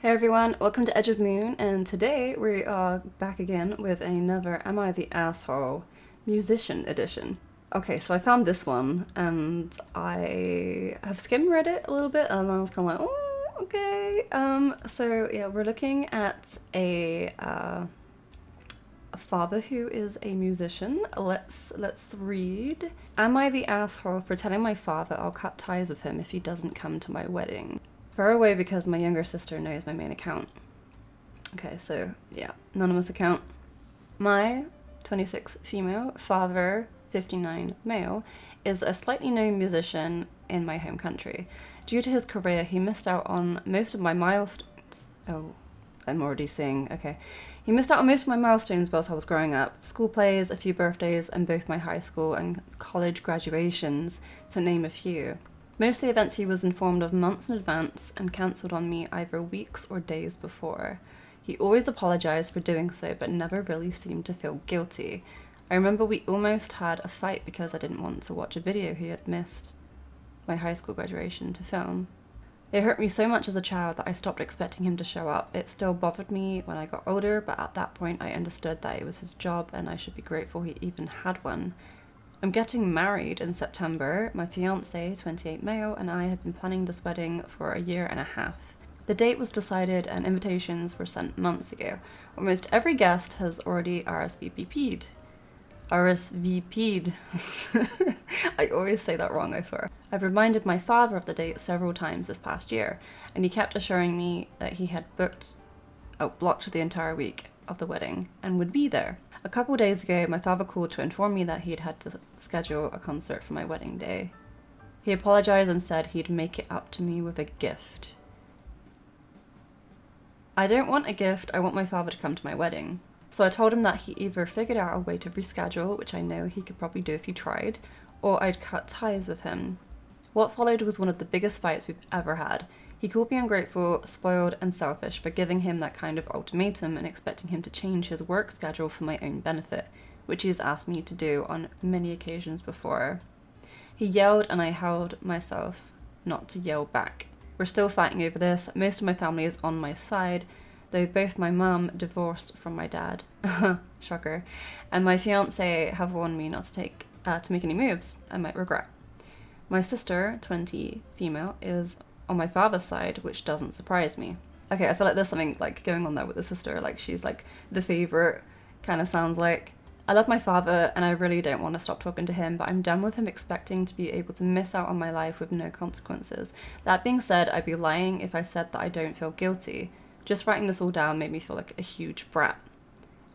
Hey everyone, welcome to Edge of Moon, and today we are back again with another Am I the Asshole musician edition. Okay, so I found this one, and I have skim read it a little bit, and I was kind of like, oh, okay. So yeah, we're looking at a father who is a musician. Let's read. Am I the asshole for telling my father I'll cut ties with him if he doesn't come to my wedding? Far away because my younger sister knows my main account. Okay, so yeah, anonymous account. My 26 female, father 59 male, is a slightly known musician in my home country. Due to his career, he missed out on most of my milestones. Oh, I'm already seeing, okay. He missed out on most of my milestones whilst I was growing up. School plays, a few birthdays, and both my high school and college graduations, to name a few. Most of the events he was informed of months in advance and cancelled on me either weeks or days before. He always apologised for doing so, but never really seemed to feel guilty. I remember we almost had a fight because I didn't want to watch a video he had missed my high school graduation to film. It hurt me so much as a child that I stopped expecting him to show up. It still bothered me when I got older, but at that point I understood that it was his job and I should be grateful he even had one. I'm getting married in September. My fiancé, 28 male, and I have been planning this wedding for a year and a half. The date was decided and invitations were sent months ago. Almost every guest has already RSVP'd. RSVP'd. I always say that wrong, I swear. I've reminded my father of the date several times this past year, and he kept assuring me that he had blocked the entire week of the wedding and would be there. A couple days ago, my father called to inform me that he'd had to schedule a concert for my wedding day. He apologized and said he'd make it up to me with a gift. I don't want a gift, I want my father to come to my wedding. So I told him that he either figured out a way to reschedule, which I know he could probably do if he tried, or I'd cut ties with him. What followed was one of the biggest fights we've ever had. He called me ungrateful, spoiled, and selfish for giving him that kind of ultimatum and expecting him to change his work schedule for my own benefit, which he has asked me to do on many occasions before. He yelled and I held myself not to yell back. We're still fighting over this. Most of my family is on my side, though both my mum divorced from my dad, shocker, and my fiancé have warned me not to make any moves I might regret. My sister, 20 female, is on my father's side, which doesn't surprise me. Okay, I feel like there's something like going on there with the sister, like she's like the favorite, kind of sounds like. I love my father and I really don't want to stop talking to him, but I'm done with him expecting to be able to miss out on my life with no consequences. That being said, I'd be lying if I said that I don't feel guilty. Just writing this all down made me feel like a huge brat.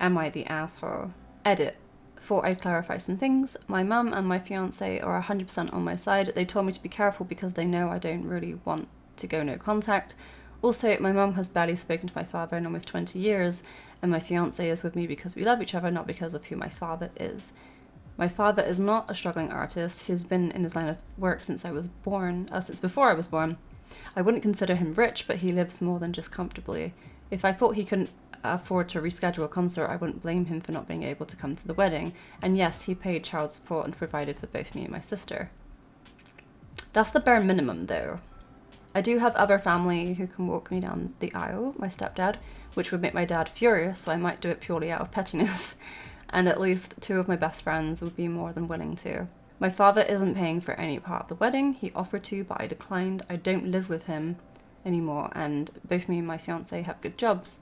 Am I the asshole? Edit. Thought I'd clarify some things. My mum and my fiancé are 100% on my side. They told me to be careful because they know I don't really want to go no contact. Also, my mum has barely spoken to my father in almost 20 years, and my fiancé is with me because we love each other, not because of who my father is. My father is not a struggling artist. He's been in his line of work since before I was born. I wouldn't consider him rich, but he lives more than just comfortably. If I thought he couldn't afford to reschedule a concert, I wouldn't blame him for not being able to come to the wedding. And yes, he paid child support and provided for both me and my sister. That's the bare minimum, though. I do have other family who can walk me down the aisle, my stepdad, which would make my dad furious, so I might do it purely out of pettiness. And at least 2 of my best friends would be more than willing to. My father isn't paying for any part of the wedding. He offered to, but I declined. I don't live with him anymore, and both me and my fiancé have good jobs.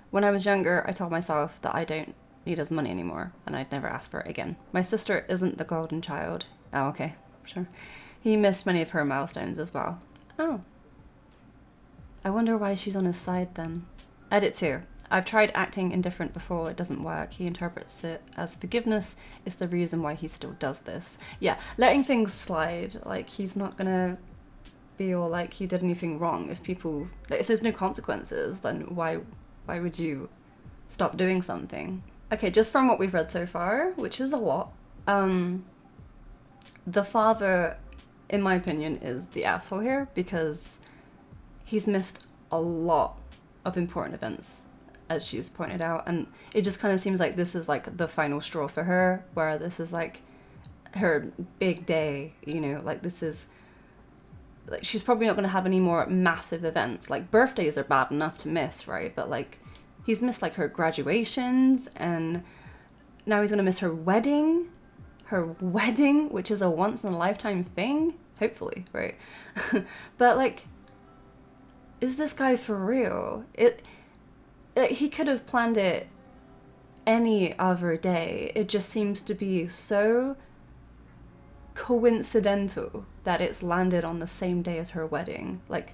When I was younger, I told myself that I don't need his money anymore, and I'd never ask for it again. My sister isn't the golden child. Oh, okay, sure. He missed many of her milestones as well. Oh. I wonder why she's on his side then. Edit 2. I've tried acting indifferent before, it doesn't work. He interprets it as forgiveness is the reason why he still does this. Yeah, letting things slide, like he's not gonna feel like he did anything wrong. If there's no consequences, then why would you stop doing something? Okay, just from what we've read so far, which is a lot, the father, in my opinion, is the asshole here because he's missed a lot of important events, as she's pointed out, and it just kind of seems like this is like the final straw for her, where this is like her big day, like this is like, she's probably not going to have any more massive events. Like, birthdays are bad enough to miss, right? But, like, he's missed, like, her graduations, and now he's going to miss her wedding. Her wedding, which is a once-in-a-lifetime thing. Hopefully, right? But, like, is this guy for real? He could have planned it any other day. It just seems to be so coincidental that it's landed on the same day as her wedding. Like,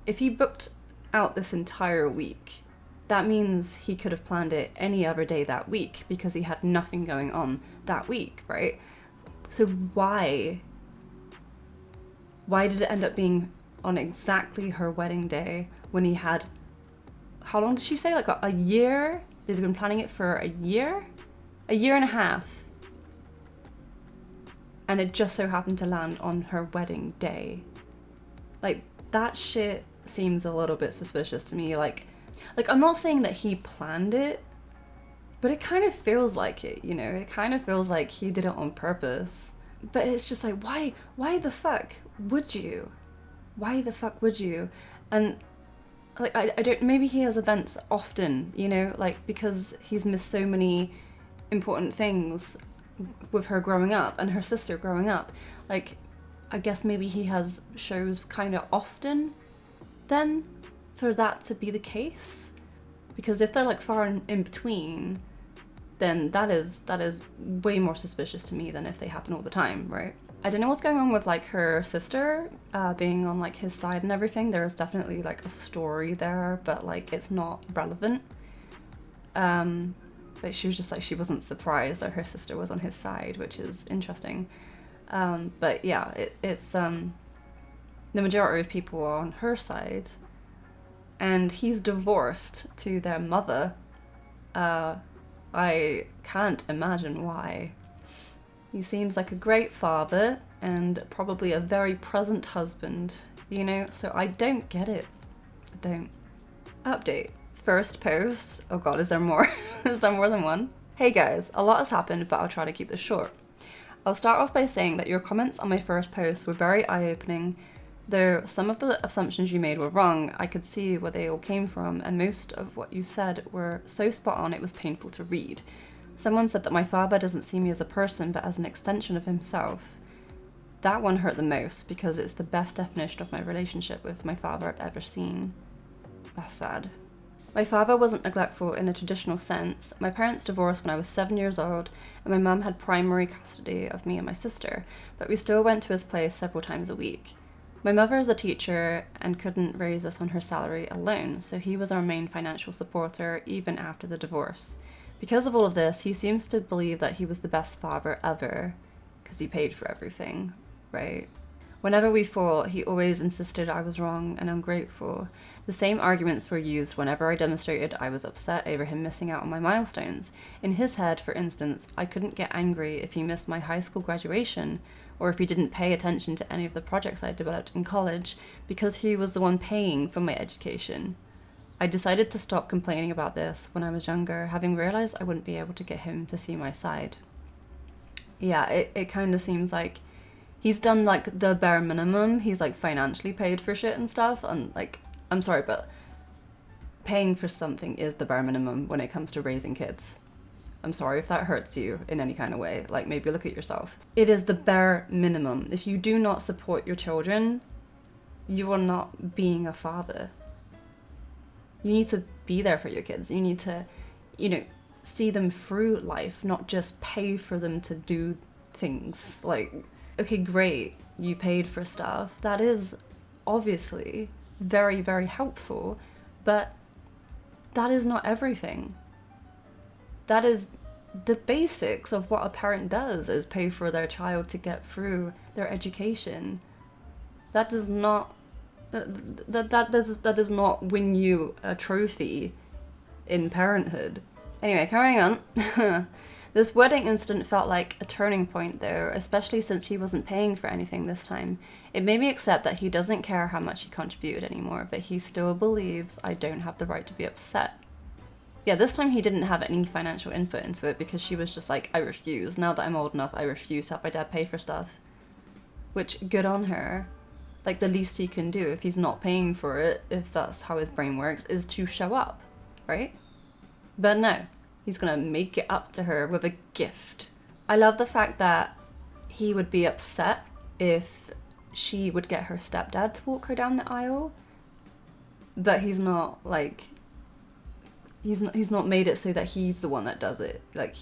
if he booked out this entire week, that means he could have planned it any other day that week because he had nothing going on that week, right? So why did it end up being on exactly her wedding day when he had, how long did she say? Like a year? They'd been planning it for a year? A year and a half. And it just so happened to land on her wedding day. Like, that shit seems a little bit suspicious to me. Like I'm not saying that he planned it, but it kind of feels like it, you know? It kind of feels like he did it on purpose. But it's just like, why the fuck would you? Why the fuck would you? And, like, I don't, maybe he has events often, you know? Like, because he's missed so many important things with her growing up and her sister growing up. Like, I guess maybe he has shows kind of often then for that to be the case. Because if they're, like, far in between, then that is way more suspicious to me than if they happen all the time, right? I don't know what's going on with, like, her sister being on, like, his side and everything. There is definitely, like, a story there, but, like, it's not relevant. But she was just like, she wasn't surprised that her sister was on his side, which is interesting. But yeah, it's the majority of people are on her side, and he's divorced to their mother. I can't imagine why. He seems like a great father and probably a very present husband, you know, so I don't get it. I don't. Update. First post. Oh god, is there more? Is there more than one? Hey guys, a lot has happened, but I'll try to keep this short. I'll start off by saying that your comments on my first post were very eye-opening. Though some of the assumptions you made were wrong, I could see where they all came from, and most of what you said were so spot on it was painful to read. Someone said that my father doesn't see me as a person, but as an extension of himself. That one hurt the most, because it's the best definition of my relationship with my father I've ever seen. That's sad. My father wasn't neglectful in the traditional sense. My parents divorced when I was 7 years old, and my mum had primary custody of me and my sister, but we still went to his place several times a week. My mother is a teacher and couldn't raise us on her salary alone, so he was our main financial supporter even after the divorce. Because of all of this, he seems to believe that he was the best father ever, because he paid for everything, right? Whenever we fought, he always insisted I was wrong and ungrateful. The same arguments were used whenever I demonstrated I was upset over him missing out on my milestones. In his head, for instance, I couldn't get angry if he missed my high school graduation, or if he didn't pay attention to any of the projects I developed in college, because he was the one paying for my education. I decided to stop complaining about this when I was younger, having realized I wouldn't be able to get him to see my side. Yeah, it kind of seems like he's done, like, the bare minimum. He's, like, financially paid for shit and stuff, and, like, I'm sorry, but paying for something is the bare minimum when it comes to raising kids. I'm sorry if that hurts you in any kind of way. Like, maybe look at yourself. It is the bare minimum. If you do not support your children, you are not being a father. You need to be there for your kids. You need to, you know, see them through life, not just pay for them to do things. Like, okay, great, you paid for stuff. That is obviously very, very helpful, but that is not everything. That is the basics of what a parent does, is pay for their child to get through their education. That does not that does not win you a trophy in parenthood. Anyway, carrying on. This wedding incident felt like a turning point though, especially since he wasn't paying for anything this time. It made me accept that he doesn't care how much he contributed anymore, but he still believes I don't have the right to be upset. Yeah, this time he didn't have any financial input into it because she was just like, I refuse. Now that I'm old enough, I refuse to have my dad pay for stuff. Which, good on her. Like, the least he can do if he's not paying for it, if that's how his brain works, is to show up, right? But no, he's gonna make it up to her with a gift. I love the fact that he would be upset if she would get her stepdad to walk her down the aisle, but he's not like, he's not made it so that he's the one that does it. Like,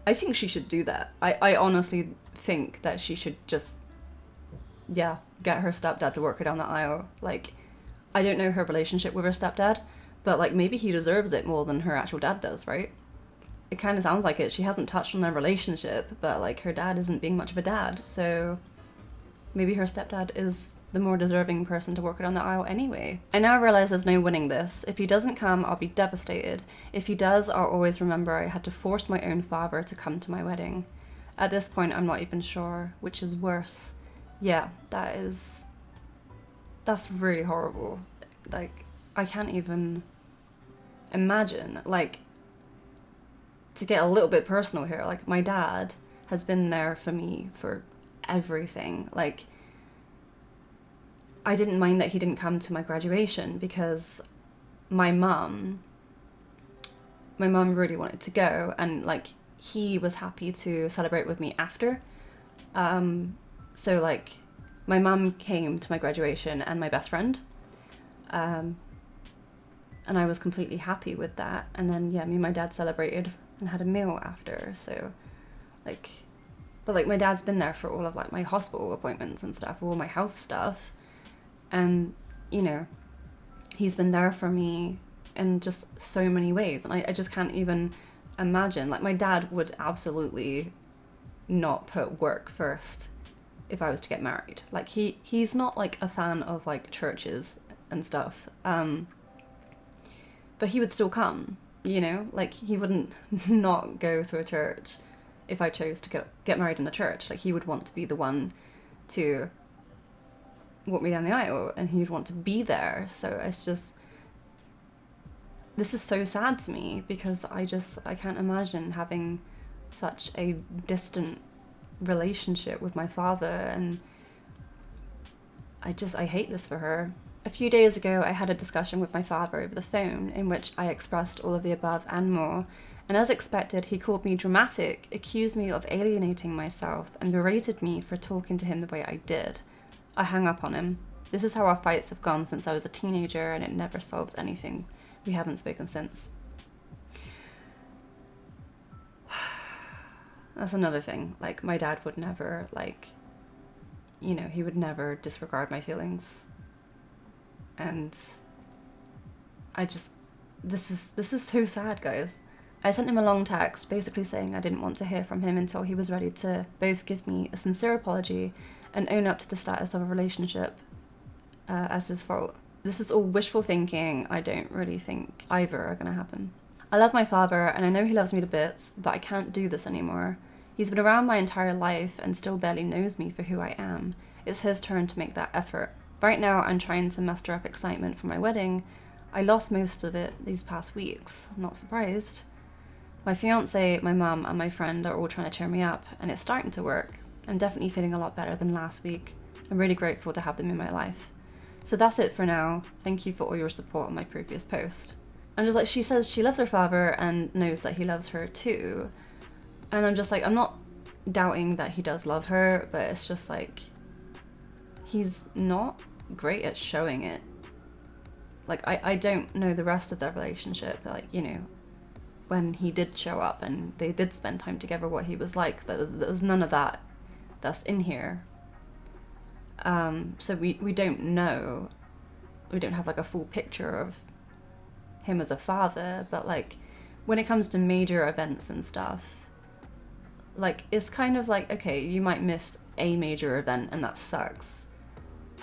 I think she should do that. I honestly think that she should just, yeah, get her stepdad to work her down the aisle. Like, I don't know her relationship with her stepdad, but like, maybe he deserves it more than her actual dad does, right? It kind of sounds like it. She hasn't touched on their relationship, but like, her dad isn't being much of a dad, so maybe her stepdad is the more deserving person to walk her down the aisle anyway. I now realize there's no winning this. If he doesn't come, I'll be devastated. If he does, I'll always remember I had to force my own father to come to my wedding. At this point, I'm not even sure which is worse. Yeah, that's really horrible. Like, I can't even imagine. Like, to get a little bit personal here, like, my dad has been there for me for everything. Like, I didn't mind that he didn't come to my graduation because my mum really wanted to go, and like, he was happy to celebrate with me after. So like, my mum came to my graduation and my best friend, and I was completely happy with that. And then yeah, me and my dad celebrated and had a meal after. So like, but like, my dad's been there for all of like my hospital appointments and stuff, all my health stuff. And, you know, he's been there for me in just so many ways. And I just can't even imagine. Like, my dad would absolutely not put work first if I was to get married. Like, he's not like a fan of like churches and stuff. But he would still come, you know? Like, he wouldn't not go to a church if I chose to get married in a church. Like, he would want to be the one to walk me down the aisle, and he'd want to be there. So it's just, this is so sad to me, because I can't imagine having such a distant relationship with my father, and I hate this for her. A few days ago, I had a discussion with my father over the phone in which I expressed all of the above and more, and as expected, he called me dramatic, accused me of alienating myself, and berated me for talking to him the way I did. I hung up on him. This is how our fights have gone since I was a teenager, and it never solves anything. We haven't spoken since. That's another thing. Like, my dad would never, like, you know, he would never disregard my feelings. And this is so sad, guys. I sent him a long text basically saying I didn't want to hear from him until he was ready to both give me a sincere apology and own up to the status of a relationship as his fault. This is all wishful thinking. I don't really think either are going to happen. I love my father, and I know he loves me to bits, but I can't do this anymore. He's been around my entire life and still barely knows me for who I am. It's his turn to make that effort. Right now, I'm trying to muster up excitement for my wedding. I lost most of it these past weeks. Not surprised. My fiance, my mum, and my friend are all trying to cheer me up, and it's starting to work. I'm definitely feeling a lot better than last week. I'm really grateful to have them in my life. So that's it for now. Thank you for all your support on my previous post. And just like, she says she loves her father and knows that he loves her too. And I'm just like, I'm not doubting that he does love her, but it's just like, he's not great at showing it. Like, I don't know the rest of their relationship, but like, you know, when he did show up and they did spend time together, what he was like, there's none of that that's in here. So we don't know, we don't have like a full picture of him as a father, but like, when it comes to major events and stuff, like, it's kind of like, okay, you might miss a major event and that sucks.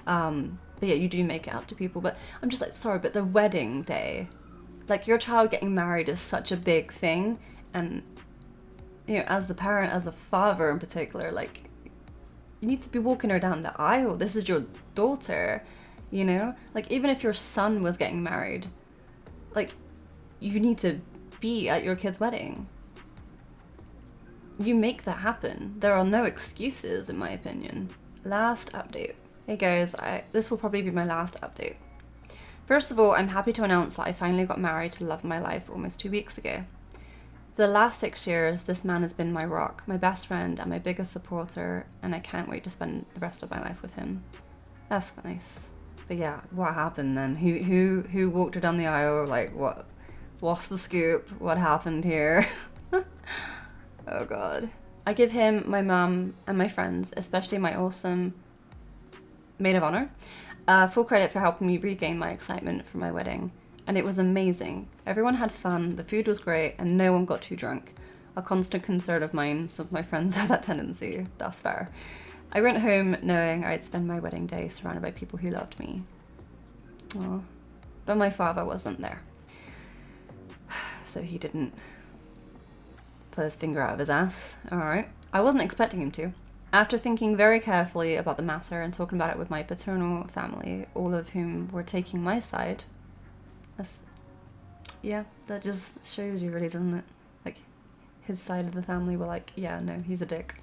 But yeah, you do make it up to people, but I'm just like, sorry, but the wedding day, like, your child getting married is such a big thing, and, you know, as the parent, as a father in particular, like, you need to be walking her down the aisle. This is your daughter, you know? Like, even if your son was getting married, like, you need to be at your kid's wedding. You make that happen. There are no excuses, in my opinion. Last update. Hey guys, this will probably be my last update. First of all, I'm happy to announce that I finally got married to the love of my life almost 2 weeks ago. For the last 6 years, this man has been my rock, my best friend, and my biggest supporter, and I can't wait to spend the rest of my life with him. That's nice. But yeah, what happened then? Who walked her down the aisle? Like, what's the scoop? What happened here? Oh god. I give him, my mum, and my friends, especially my awesome maid of honor, full credit for helping me regain my excitement for my wedding. And it was amazing. Everyone had fun, the food was great, and no one got too drunk. A constant concern of mine. Some of my friends have that tendency. That's fair. I went home knowing I'd spend my wedding day surrounded by people who loved me. Aww. But my father wasn't there. So he didn't pull his finger out of his ass. Alright. I wasn't expecting him to. After thinking very carefully about the matter and talking about it with my paternal family, all of whom were taking my side, that just shows you really, doesn't it? Like, his side of the family were like, yeah, no, he's a dick.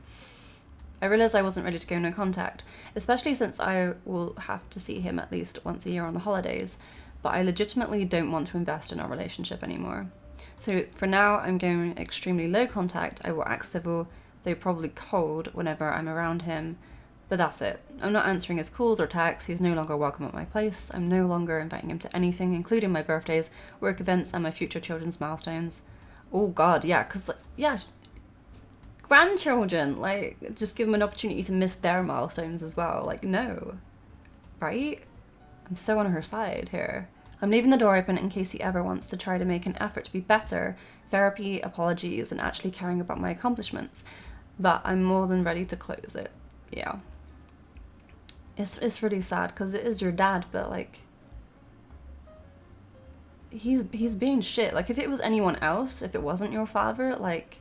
I realised I wasn't ready to go no contact, especially since I will have to see him at least once a year on the holidays, but I legitimately don't want to invest in our relationship anymore. So for now, I'm going extremely low contact. I will act civil, though probably cold whenever I'm around him, but that's it. I'm not answering his calls or texts. He's no longer welcome at my place. I'm no longer inviting him to anything, including my birthdays, work events, and my future children's milestones. Oh god, yeah, because, grandchildren, like, just give them an opportunity to miss their milestones as well. Like, no. Right? I'm so on her side here. I'm leaving the door open in case he ever wants to try to make an effort to be better, therapy, apologies, and actually caring about my accomplishments. But I'm more than ready to close it. Yeah. It's really sad because it is your dad, but like, he's being shit. Like, if it was anyone else, if it wasn't your father, like,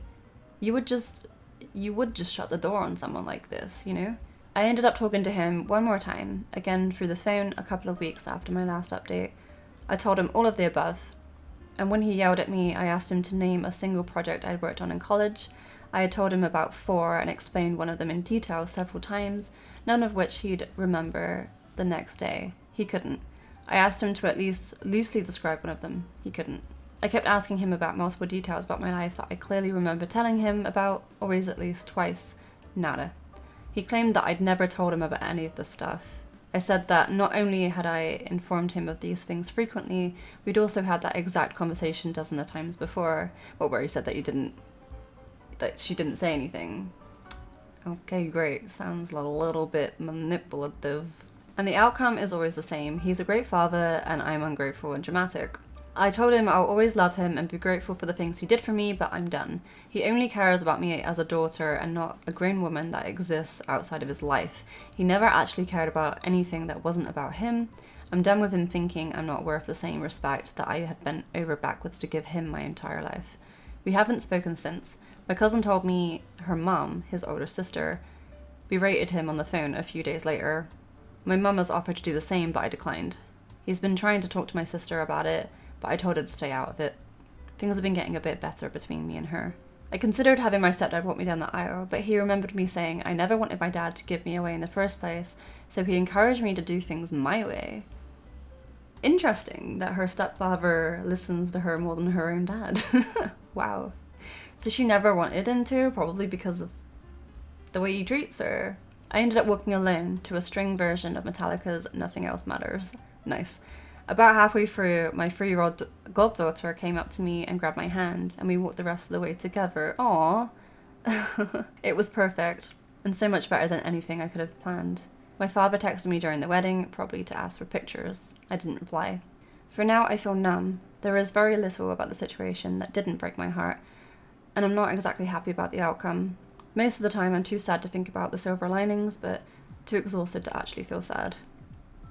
you would just shut the door on someone like this, you know? I ended up talking to him one more time, again through the phone a couple of weeks after my last update. I told him all of the above, and when he yelled at me, I asked him to name a single project I'd worked on in college. I had told him about 4 and explained one of them in detail several times, none of which he'd remember the next day. He couldn't. I asked him to at least loosely describe one of them. He couldn't. I kept asking him about multiple details about my life that I clearly remember telling him about, always at least twice. Nada. He claimed that I'd never told him about any of this stuff. I said that not only had I informed him of these things frequently, we'd also had that exact conversation dozens of times before. Where he said that she didn't say anything. Okay, great. Sounds a little bit manipulative. And the outcome is always the same. He's a great father, and I'm ungrateful and dramatic. I told him I'll always love him and be grateful for the things he did for me, but I'm done. He only cares about me as a daughter and not a grown woman that exists outside of his life. He never actually cared about anything that wasn't about him. I'm done with him thinking I'm not worth the same respect that I had bent over backwards to give him my entire life. We haven't spoken since. My cousin told me her mum, his older sister, berated him on the phone a few days later. My mum has offered to do the same, but I declined. He's been trying to talk to my sister about it, but I told her to stay out of it. Things have been getting a bit better between me and her. I considered having my stepdad walk me down the aisle, but he remembered me saying I never wanted my dad to give me away in the first place, so he encouraged me to do things my way. Interesting that her stepfather listens to her more than her own dad. Wow. So she never wanted him to, probably because of the way he treats her. I ended up walking alone to a string version of Metallica's Nothing Else Matters. Nice. About halfway through, my 3-year-old goddaughter came up to me and grabbed my hand, and we walked the rest of the way together. Aww. It was perfect, and so much better than anything I could have planned. My father texted me during the wedding, probably to ask for pictures. I didn't reply. For now, I feel numb. There is very little about the situation that didn't break my heart, and I'm not exactly happy about the outcome. Most of the time, I'm too sad to think about the silver linings, but too exhausted to actually feel sad.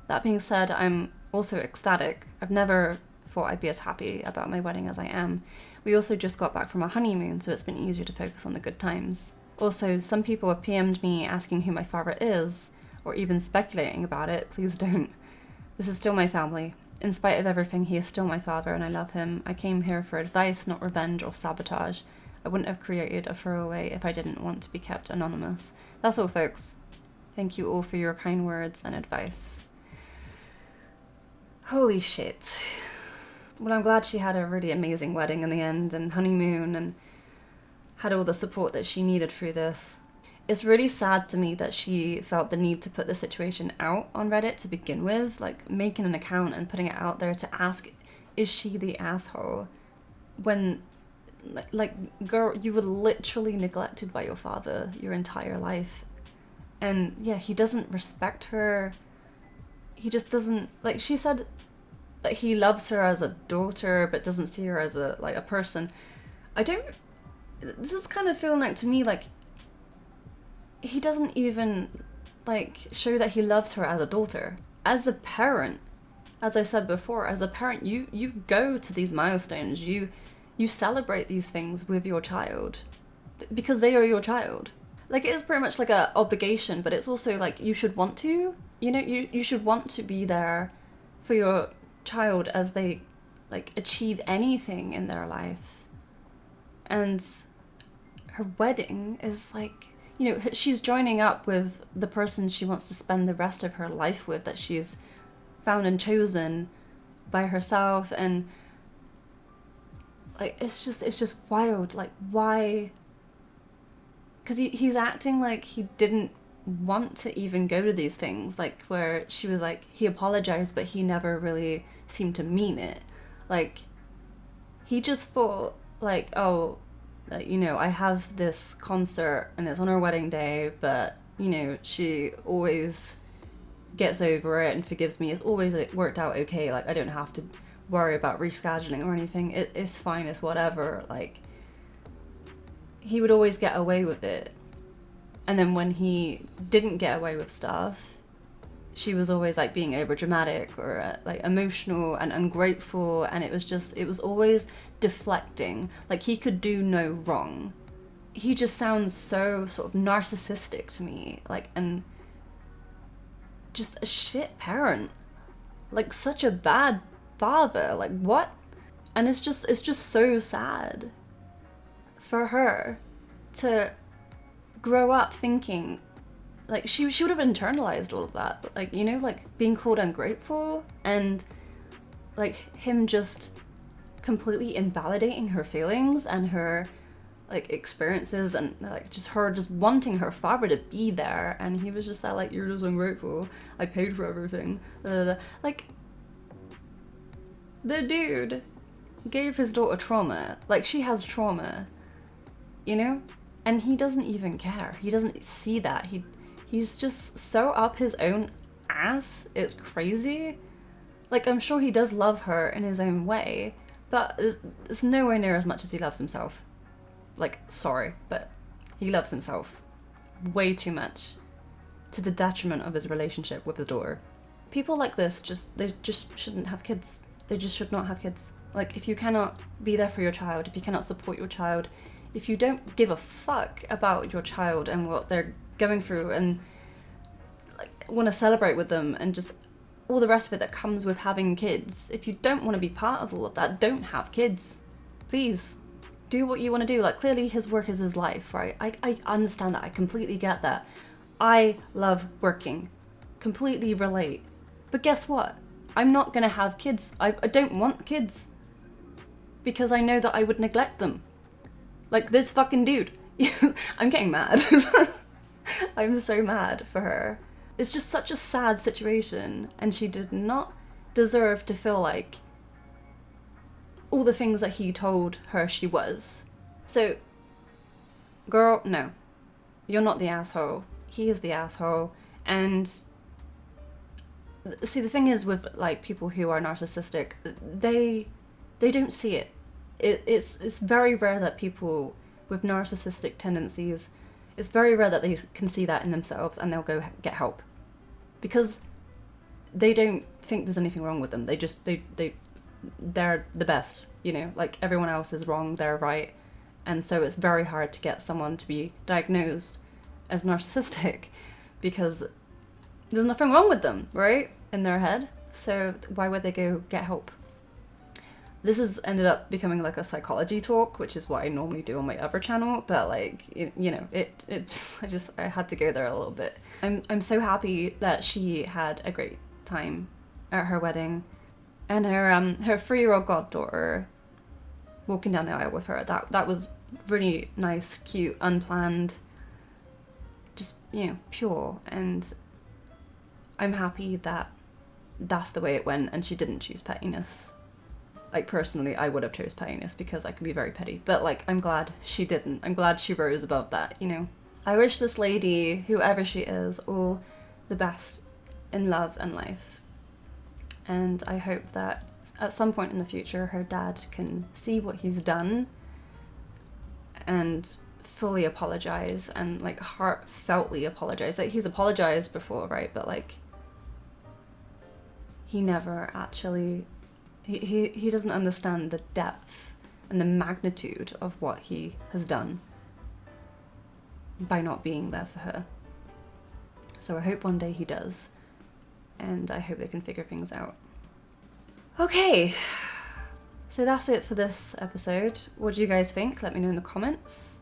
That being said, I'm also ecstatic. I've never thought I'd be as happy about my wedding as I am. We also just got back from our honeymoon, so it's been easier to focus on the good times. Also, some people have PM'd me asking who my father is, or even speculating about it. Please don't. This is still my family. In spite of everything, he is still my father and I love him. I came here for advice, not revenge or sabotage. I wouldn't have created a throwaway if I didn't want to be kept anonymous. That's all, folks. Thank you all for your kind words and advice. Holy shit. Well, I'm glad she had a really amazing wedding in the end and honeymoon and had all the support that she needed through this. It's really sad to me that she felt the need to put the situation out on Reddit to begin with, like making an account and putting it out there to ask, is she the asshole? When, like, girl, you were literally neglected by your father your entire life. And yeah, he doesn't respect her. He just doesn't, like she said, that he loves her as a daughter but doesn't see her as a person. This is kind of feeling like, to me, like he doesn't even like show that he loves her as a daughter. As a parent, as I said before, as a parent, you go to these milestones, you celebrate these things with your child because they are your child. Like, it is pretty much like a obligation, but it's also like you should want to, you know, you should want to be there for your child as they like achieve anything in their life. And her wedding is like, you know, she's joining up with the person she wants to spend the rest of her life with, that she's found and chosen by herself. And like, it's just wild. Like, why? Because he's acting like he didn't want to even go to these things, like where she was like, he apologized but he never really seemed to mean it. Like, he just thought like, oh, you know, I have this concert and it's on her wedding day, but you know, she always gets over it and forgives me. It's always worked out okay. Like, I don't have to worry about rescheduling or anything. It's fine, it's whatever. Like, he would always get away with it. And then when he didn't get away with stuff, she was always like being over dramatic or like emotional and ungrateful, and it was always deflecting. Like, he could do no wrong. He just sounds so sort of narcissistic to me, like, and just a shit parent, like such a bad father. Like, what? And it's just so sad for her to grow up thinking like she would have internalized all of that, like, you know, like being called ungrateful and like him just completely invalidating her feelings and her like experiences, and like just her just wanting her father to be there, and he was just that like, you're just ungrateful, I paid for everything, like the dude gave his daughter trauma, like she has trauma, you know, and he doesn't even care. He doesn't see that. He's just so up his own ass. It's crazy. Like, I'm sure he does love her in his own way, but it's nowhere near as much as he loves himself. Like, sorry, but he loves himself way too much, to the detriment of his relationship with his daughter. People like this they just shouldn't have kids. They just should not have kids. Like, if you cannot be there for your child, if you cannot support your child, if you don't give a fuck about your child and what they're going through, and like want to celebrate with them and just all the rest of it that comes with having kids, if you don't want to be part of all of that, don't have kids. Please do what you want to do. Like, clearly his work is his life, right? I understand that. I completely get that. I love working, completely relate. But guess what? I'm not gonna have kids. I don't want kids because I know that I would neglect them. Like this fucking dude. I'm getting mad. I'm so mad for her. It's just such a sad situation, and she did not deserve to feel like all the things that he told her she was. So, girl, no. You're not the asshole. He is the asshole. And see, the thing is with like people who are narcissistic, they don't see it. It's very rare that people with narcissistic tendencies, it's very rare that they can see that in themselves and they'll go get help, because they don't think there's anything wrong with them. They're the best, you know, like everyone else is wrong, they're right. And so it's very hard to get someone to be diagnosed as narcissistic because there's nothing wrong with them, right, in their head. So why would they go get help? This has ended up becoming like a psychology talk, which is what I normally do on my other channel, but like, you know, I had to go there a little bit. I'm so happy that she had a great time at her wedding, and her 3-year-old goddaughter walking down the aisle with her, that was really nice, cute, unplanned, just, you know, pure. And I'm happy that that's the way it went and she didn't choose pettiness. Like, personally, I would have chose pettiness because I can be very petty, but like, I'm glad she didn't. I'm glad she rose above that, you know. I wish this lady, whoever she is, all the best in love and life. And I hope that at some point in the future her dad can see what he's done and fully apologize, and like heartfeltly apologize. Like, he's apologized before, right? But like, he never actually, he doesn't understand the depth and the magnitude of what he has done by not being there for her. So I hope one day he does, and I hope they can figure things out. Okay, so that's it for this episode. What do you guys think? Let me know in the comments.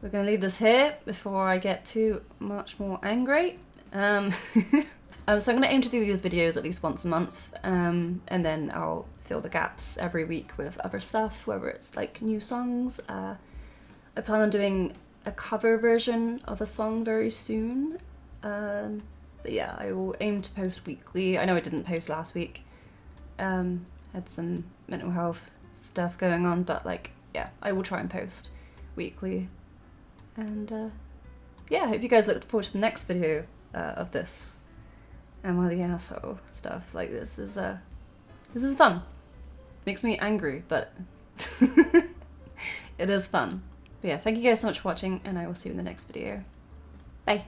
We're going to leave this here before I get too much more angry. So I'm going to aim to do these videos at least once a month, and then I'll fill the gaps every week with other stuff, whether it's like new songs. I plan on doing a cover version of a song very soon. But yeah, I will aim to post weekly. I know I didn't post last week. Had some mental health stuff going on, but like, yeah, I will try and post weekly. And yeah, I hope you guys look forward to the next video of this Am I the Asshole stuff. Like, this is fun. Makes me angry, but it is fun. But yeah, thank you guys so much for watching, and I will see you in the next video. Bye.